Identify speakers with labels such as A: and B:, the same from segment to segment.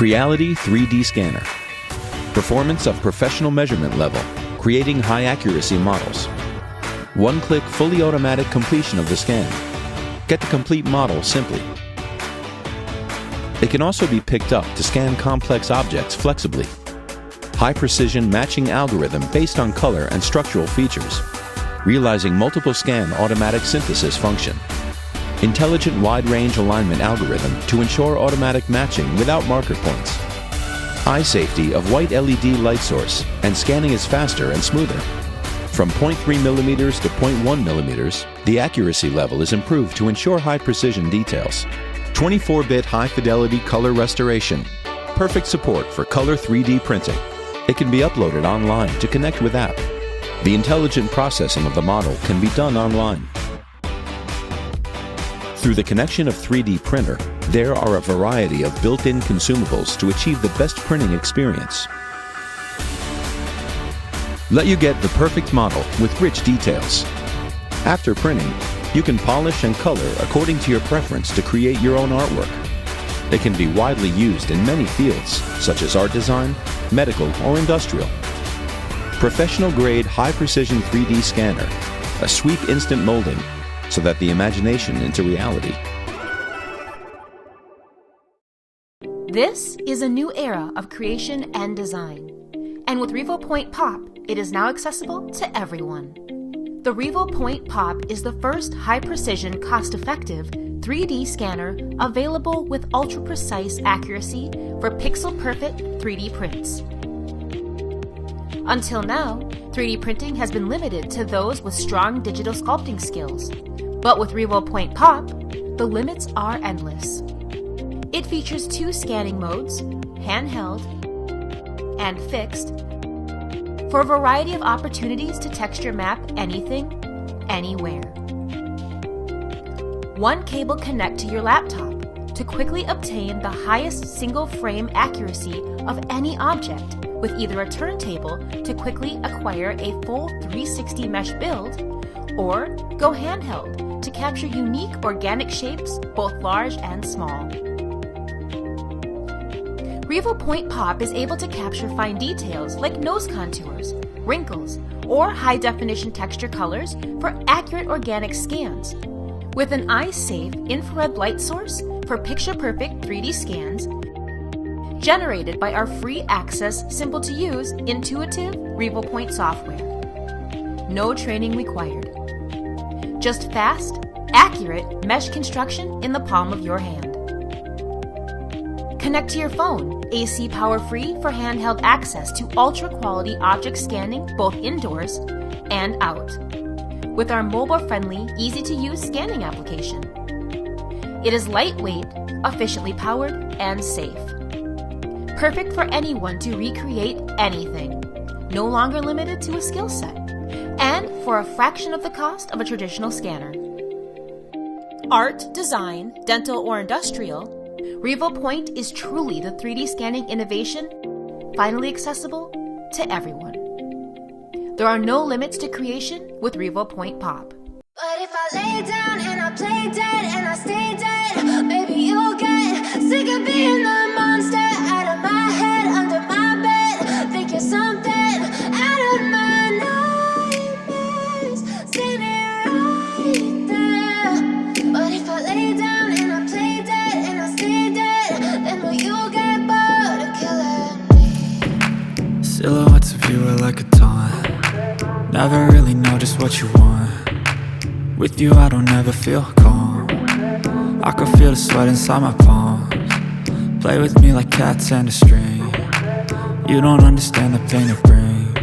A: Creality 3D Scanner. Performance of professional measurement level, creating high accuracy models. One-click fully automatic completion of the scan. Get the complete model simply. It can also be picked up to scan complex objects flexibly. High precision matching algorithm based on color and structural features, realizing multiple scan automatic synthesis function. Intelligent wide range alignment algorithm to ensure automatic matching without marker points. Eye safety of white LED light source, and scanning is faster and smoother. From 0.3 mm to 0.1 mm, the accuracy level is improved to ensure high precision details. 24-bit high fidelity color restoration. Perfect support for color 3D printing. It can be uploaded online to connect with app. The intelligent processing of the model can be done online. Through the connection of 3D printer, there are a variety of built-in consumables to achieve the best printing experience. Let you get the perfect model with rich details. After printing, you can polish and color according to your preference to create your own artwork. It can be widely used in many fields, such as art design, medical, or industrial. Professional-grade high-precision 3D scanner, a sweep instant molding, so that the imagination into reality.
B: This is a new era of creation and design. And with Revopoint POP, it is now accessible to everyone. The Revopoint POP is the first high-precision, cost-effective 3D scanner available with ultra-precise accuracy for pixel-perfect 3D prints. Until now, 3D printing has been limited to those with strong digital sculpting skills. But with Revopoint POP, the limits are endless. It features 2 scanning modes, handheld and fixed, for a variety of opportunities to texture map anything, anywhere. One cable connect to your laptop to quickly obtain the highest single frame accuracy of any object, with either a turntable to quickly acquire a full 360 mesh build, or go handheld to capture unique organic shapes, both large and small. Revopoint POP is able to capture fine details like nose contours, wrinkles, or high-definition texture colors for accurate organic scans, with an eye-safe infrared light source for picture-perfect 3D scans generated by our free-access, simple-to-use, intuitive Revopoint software. No training required. Just fast, accurate mesh construction in the palm of your hand. Connect to your phone, AC power-free for handheld access to ultra-quality object scanning both indoors and out, with our mobile-friendly, easy-to-use scanning application. It is lightweight, efficiently powered, and safe. Perfect for anyone to recreate anything, no longer limited to a skill set, and for a fraction of the cost of a traditional scanner. Art, design, dental, or industrial, Revopoint is truly the 3D scanning innovation, finally accessible to everyone. There are no limits to creation with Revopoint POP.
C: But if I lay down and I play dead and I stay dead, maybe you'll get sick of being the monster out of my head, under my bed. Think you're something out of my nightmares, standing right there. But if I lay down and I play dead and I stay dead, then will you get bored of killing me?
D: Silhouettes of you are like a taunt. Never really know just what you want. With you I don't ever feel calm. I can feel the sweat inside my palms. Play with me like cats and a string. You don't understand the pain it brings.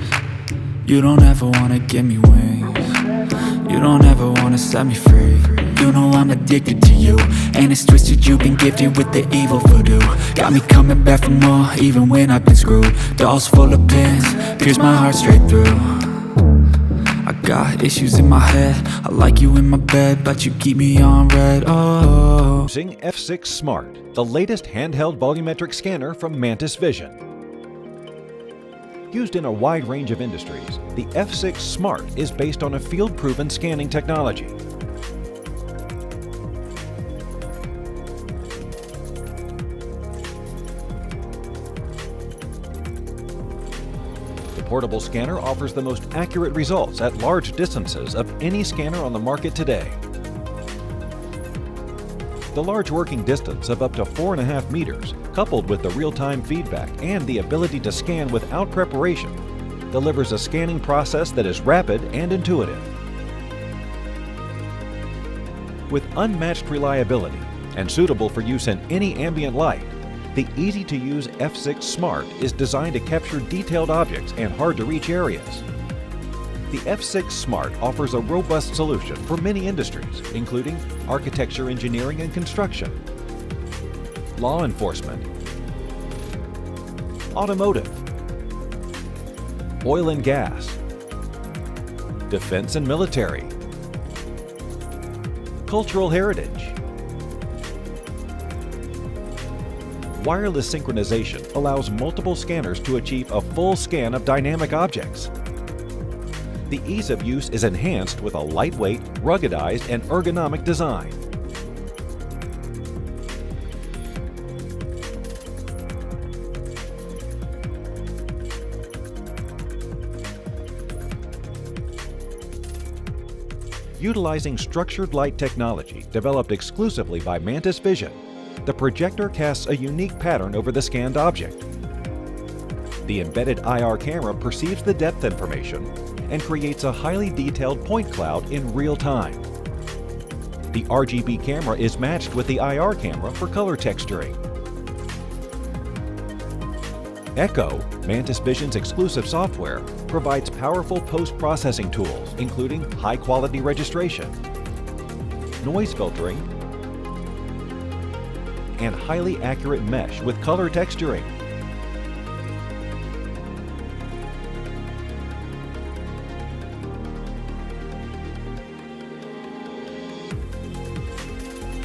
D: You don't ever wanna give me wings. You don't ever wanna set me free. You know I'm addicted to you, and it's twisted, you've been gifted with the evil voodoo. Got me coming back for more, even when I've been screwed. Dolls full of pins, pierce my heart straight through. I got issues in my head, I like you in my bed, but you keep me on red, oh.
E: Using F6 Smart, the latest handheld volumetric scanner from Mantis Vision. Used in a wide range of industries, the F6 Smart is based on a field-proven scanning technology. portable scanner offers the most accurate results at large distances of any scanner on the market today. The large working distance of up to 4.5 meters, coupled with the real-time feedback and the ability to scan without preparation, delivers a scanning process that is rapid and intuitive. With unmatched reliability and suitable for use in any ambient light, the easy-to-use F6 Smart is designed to capture detailed objects and hard-to-reach areas. The F6 Smart offers a robust solution for many industries, including architecture, engineering, and construction, law enforcement, automotive, oil and gas, defense and military, cultural heritage. Wireless synchronization allows multiple scanners to achieve a full scan of dynamic objects. The ease of use is enhanced with a lightweight, ruggedized, and ergonomic design. Utilizing structured light technology developed exclusively by Mantis Vision, the projector casts a unique pattern over the scanned object. The embedded IR camera perceives the depth information and creates a highly detailed point cloud in real time. The RGB camera is matched with the IR camera for color texturing. Echo, Mantis Vision's exclusive software, provides powerful post-processing tools, including high-quality registration, noise filtering, and highly accurate mesh with color texturing.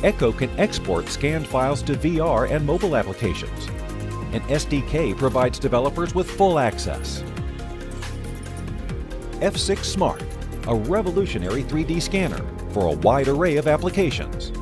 E: Echo can export scanned files to VR and mobile applications. An SDK provides developers with full access. F6 Smart, a revolutionary 3D scanner for a wide array of applications.